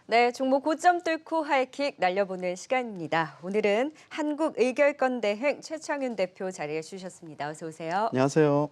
네, 종목 고점 뚫고 하이킥 날려보는 시간입니다. 오늘은 한국의결권대행 최창윤 대표 자리해 주셨습니다. 어서 오세요. 안녕하세요.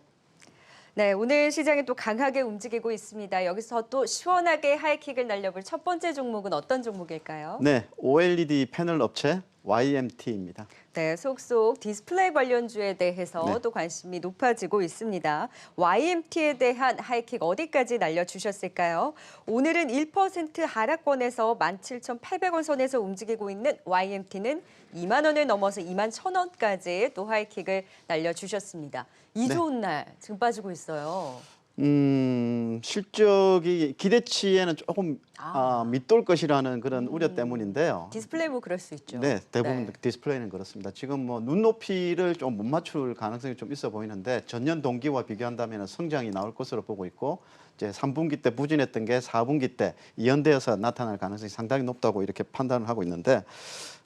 네, 오늘 시장이 또 강하게 움직이고 있습니다. 여기서 또 시원하게 하이킥을 날려볼 첫 번째 종목은 어떤 종목일까요? 네, OLED 패널 업체 YMT입니다. 네, 속속 디스플레이 관련주에 대해서 네. 또 관심이 높아지고 있습니다. YMT에 대한 하이킥 어디까지 날려주셨을까요? 오늘은 1% 하락권에서 17,800원 선에서 움직이고 있는 YMT는 2만 원을 넘어서 2만 1,000원까지 또 하이킥을 날려주셨습니다. 이 네. 좋은 날 지금 빠지고 있어요. 실적이 기대치에는 조금 밑돌 것이라는 그런 우려 때문인데요. 디스플레이 뭐 그럴 수 있죠. 네, 대부분 네. 디스플레이는 그렇습니다. 지금 뭐 눈높이를 좀 못 맞출 가능성이 좀 있어 보이는데 전년 동기와 비교한다면 성장이 나올 것으로 보고 있고 이제 3분기 때 부진했던 게 4분기 때 이연되어서 나타날 가능성이 상당히 높다고 이렇게 판단을 하고 있는데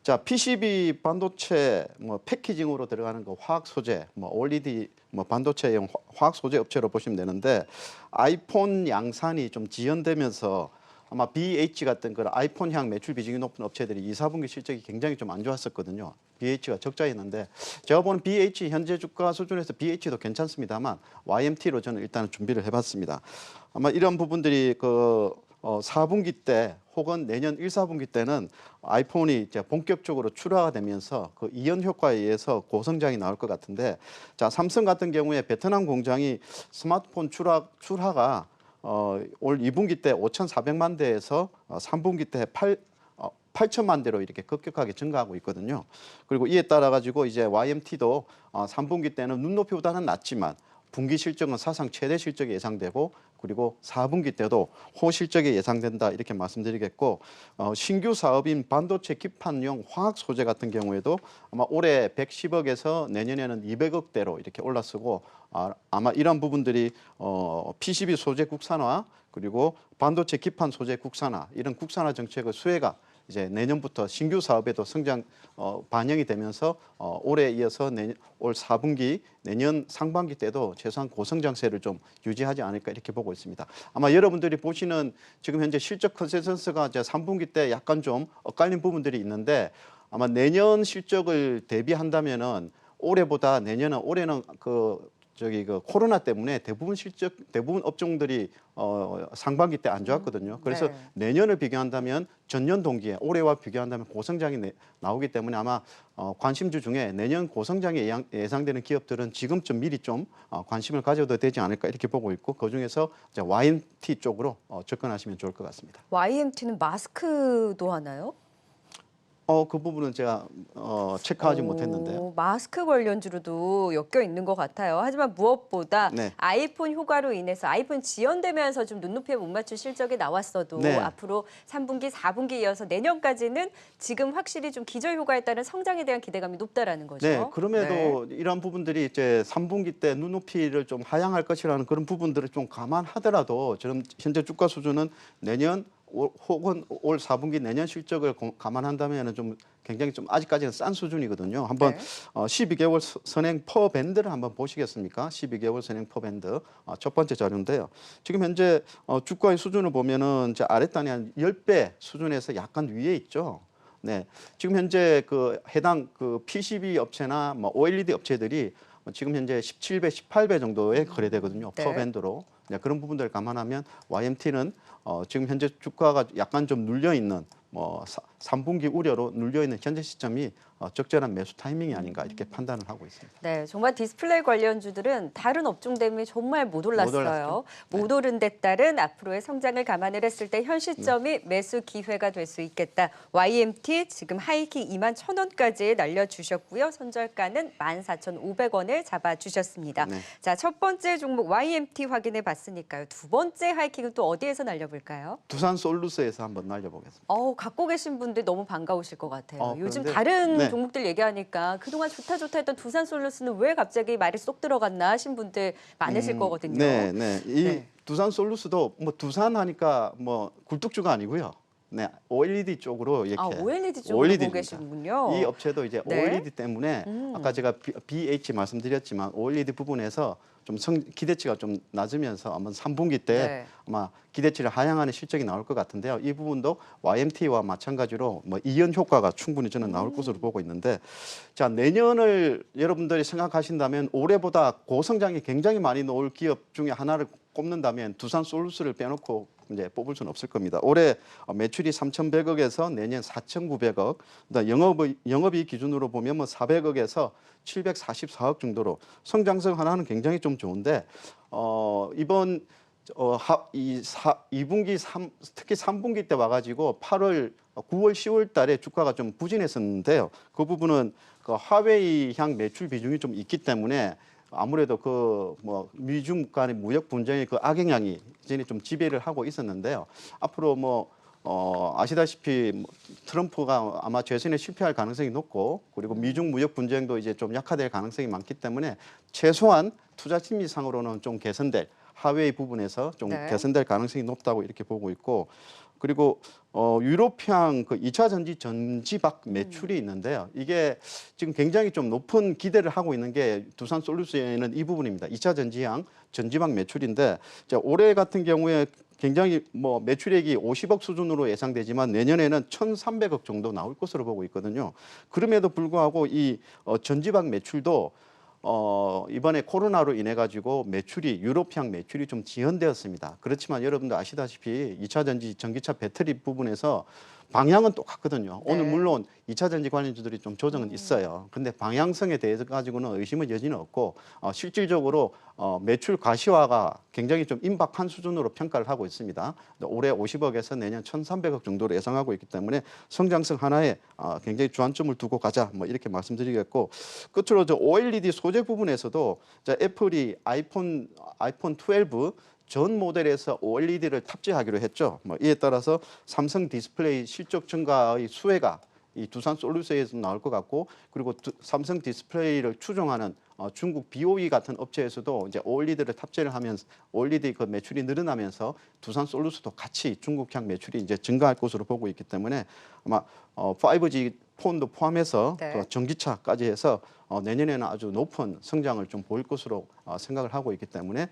자, PCB 반도체 뭐 패키징으로 들어가는 거 화학 소재, 뭐 OLED 뭐 반도체용 화학 소재 업체로 보시면 되는데 아이폰 양산이 좀 지연되면서 아마 BH 같은 그런 아이폰향 매출 비중이 높은 업체들이 2, 4분기 실적이 굉장히 좀 안 좋았었거든요. BH가 적자였는데 제가 보는 BH 현재 주가 수준에서 BH도 괜찮습니다만 YMT로 저는 일단은 준비를 해봤습니다. 아마 이런 부분들이 4분기 때 혹은 내년 1, 4분기 때는 아이폰이 이제 본격적으로 출하가 되면서 그 이연 효과에 의해서 고성장이 나올 것 같은데 자, 삼성 같은 경우에 베트남 공장이 스마트폰 출하가 올 2분기 때 5,400만 대에서 3분기 때 8천만 대로 이렇게 급격하게 증가하고 있거든요. 그리고 이에 따라 가지고 이제 YMT도 3분기 때는 눈높이보다는 낮지만 분기 실적은 사상 최대 실적이 예상되고 그리고 4분기 때도 호실적이 예상된다 이렇게 말씀드리겠고 신규 사업인 반도체 기판용 화학 소재 같은 경우에도 아마 올해 110억에서 내년에는 200억대로 이렇게 올라서고 아마 이런 부분들이 PCB 소재 국산화 그리고 반도체 기판 소재 국산화 이런 국산화 정책의 수혜가 이제 내년부터 신규 사업에도 성장 반영이 되면서 올해 이어서 올 4분기 내년 상반기 때도 최소한 고성장세를 좀 유지하지 않을까 이렇게 보고 있습니다. 아마 여러분들이 보시는 지금 현재 실적 컨센서스가 이제 3분기 때 약간 좀 엇갈린 부분들이 있는데 아마 내년 실적을 대비한다면은 올해보다 올해는 그 코로나 때문에 대부분 업종들이 상반기 때 안 좋았거든요. 그래서 네. 내년을 비교한다면 전년 동기에 올해와 비교한다면 고성장이 나오기 때문에 아마 관심주 중에 내년 고성장이 예상되는 기업들은 지금쯤 미리 좀 관심을 가져도 되지 않을까 이렇게 보고 있고 그중에서 이제 YMT 쪽으로 접근하시면 좋을 것 같습니다. YMT는 마스크도 하나요? 그 부분은 제가 체크하지 못했는데요. 마스크 관련주로도 엮여 있는 것 같아요. 하지만 무엇보다 네. 아이폰 효과로 인해서 아이폰 지연되면서 좀 눈높이에 못 맞출 실적이 나왔어도 네. 앞으로 3분기, 4분기 이어서 내년까지는 지금 확실히 좀 기저 효과에 따른 성장에 대한 기대감이 높다라는 거죠. 네, 그럼에도 이런 부분들이 이제 3분기 때 눈높이를 좀 하향할 것이라는 그런 부분들을 좀 감안하더라도 지금 현재 주가 수준은 내년 혹은 올 4분기 내년 실적을 감안한다면 좀 굉장히 좀 아직까지는 싼 수준이거든요. 한번 네. 12개월 선행 퍼 밴드를 한번 보시겠습니까? 12개월 선행 퍼 밴드 첫 번째 자료인데요. 지금 현재 주가의 수준을 보면은 이제 아랫단이 한 10배 수준에서 약간 위에 있죠. 네, 지금 현재 그 해당 그 PCB 업체나 뭐 OLED 업체들이 지금 현재 17배, 18배 정도에 거래되거든요. 네. 퍼 밴드로. 네, 그런 부분들을 감안하면 YMT는 지금 현재 주가가 약간 좀 눌려 있는 3분기 우려로 눌려 있는 현재 시점이 적절한 매수 타이밍이 아닌가 이렇게 판단을 하고 있습니다. 네, 정말 디스플레이 관련주들은 다른 업종 대비 정말 못 올랐어요. 올랐죠. 못 오른 데 따른 앞으로의 성장을 감안을 했을 때 현 시점이 매수 기회가 될 수 있겠다. YMT 지금 하이킥 2만 1,000원까지 날려주셨고요. 손절가는 14,500원을 잡아주셨습니다. 네. 자, 첫 번째 종목 YMT 확인해 봤으니까요. 두 번째 하이킥은 또 어디에서 날려볼까요? 두산 솔루스에서 한번 날려보겠습니다. 갖고 계신 분들 너무 반가우실 것 같아요. 요즘 그런데, 다른 네. 종목들 얘기하니까 그동안 좋다 했던 두산 솔루스는 왜 갑자기 말이 쏙 들어갔나 하신 분들 많으실 거거든요. 네, 네. 이 네. 두산 솔루스도 뭐 두산 하니까 뭐 굴뚝주가 아니고요. 네, OLED 쪽으로 이렇게 OLED 쪽으로 OLED 보고 입니다. 계시군요. 이 업체도 이제 네. OLED 때문에 아까 제가 BH 말씀드렸지만 OLED 부분에서 좀 기대치가 좀 낮으면서 아마 3분기 때 네. 아마 기대치를 하향하는 실적이 나올 것 같은데요. 이 부분도 YMT와 마찬가지로 뭐 이연 효과가 충분히 저는 나올 것으로 보고 있는데, 자, 내년을 여러분들이 생각하신다면 올해보다 고성장이 굉장히 많이 나올 기업 중에 하나를 꼽는다면 두산솔루스를 빼놓고 이제 뽑을 수는 없을 겁니다. 올해 매출이 3,100억에서 내년 4,900억, 영업이익 기준으로 보면 뭐 400억에서 744억 정도로 성장성 하나는 굉장히 좀 좋은데 이번 2분기 특히 3분기 때 와가지고 8월, 9월, 10월 달에 주가가 좀 부진했었는데요. 그 부분은 그 화웨이향 매출 비중이 좀 있기 때문에 아무래도 그 뭐 미중 간의 무역 분쟁의 그 악영향이 이전에 좀 지배를 하고 있었는데요. 앞으로 뭐 아시다시피 트럼프가 아마 재선에 실패할 가능성이 높고, 그리고 미중 무역 분쟁도 이제 좀 약화될 가능성이 많기 때문에 최소한 투자 심리상으로는 좀 개선될, 하웨이 부분에서 좀 네. 개선될 가능성이 높다고 이렇게 보고 있고, 그리고 유로피앙 그 2차 전지 전지박 매출이 있는데요. 이게 지금 굉장히 좀 높은 기대를 하고 있는 게 두산솔루스에는 이 부분입니다. 2차 전지향 전지박 매출인데, 자, 올해 같은 경우에 굉장히 뭐 매출액이 50억 수준으로 예상되지만 내년에는 1,300억 정도 나올 것으로 보고 있거든요. 그럼에도 불구하고 이 전지박 매출도 이번에 코로나로 인해 가지고 매출이 유로피앙 매출이 좀 지연되었습니다. 그렇지만 여러분도 아시다시피 2차 전지 전기차 배터리 부분에서 방향은 똑같거든요. 네. 오늘 물론 2차 전지 관련주들이 좀 조정은 있어요. 근데 방향성에 대해서 가지고는 의심의 여지는 없고 실질적으로 매출 가시화가 굉장히 좀 임박한 수준으로 평가를 하고 있습니다. 올해 50억에서 내년 1,300억 정도로 예상하고 있기 때문에 성장성 하나에 굉장히 주안점을 두고 가자, 뭐 이렇게 말씀드리겠고, 끝으로 저 OLED 소재 부분에서도 자, 애플이 아이폰 12 전 모델에서 OLED를 탑재하기로 했죠. 뭐 이에 따라서 삼성 디스플레이 실적 증가의 수혜가 이 두산솔루스에서 나올 것 같고, 그리고 삼성 디스플레이를 추종하는 중국 BOE 같은 업체에서도 이제 OLED를 탑재를 하면서 OLED 그 매출이 늘어나면서 두산솔루스도 같이 중국향 매출이 이제 증가할 것으로 보고 있기 때문에 아마 5G 폰도 포함해서 네. 또 전기차까지 해서 내년에는 아주 높은 성장을 좀 보일 것으로 생각을 하고 있기 때문에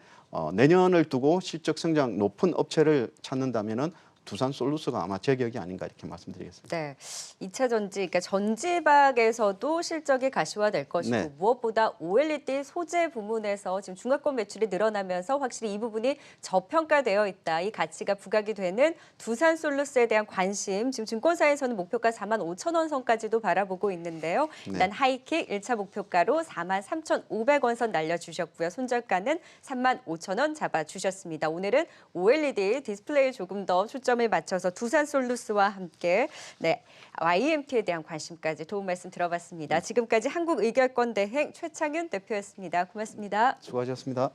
내년을 두고 실적 성장 높은 업체를 찾는다면은 두산솔루스가 아마 제격이 아닌가 이렇게 말씀드리겠습니다. 네, 2차 전지, 그러니까 전지박에서도 실적이 가시화될 것이고 네. 무엇보다 OLED 소재 부문에서 지금 중화권 매출이 늘어나면서 확실히 이 부분이 저평가되어 있다. 이 가치가 부각이 되는 두산솔루스에 대한 관심, 지금 증권사에서는 목표가 45,000원 선까지도 바라보고 있는데요. 일단 하이킥 1차 목표가로 43,500원 선 날려주셨고요. 손절가는 35,000원 잡아주셨습니다. 오늘은 OLED 디스플레이 조금 더 초점을 맞춰서 두산솔루스와 함께 YMT에 대한 관심까지 도움 말씀 들어봤습니다. 지금까지 한국의결권 대행 최창윤 대표였습니다. 고맙습니다. 수고하셨습니다.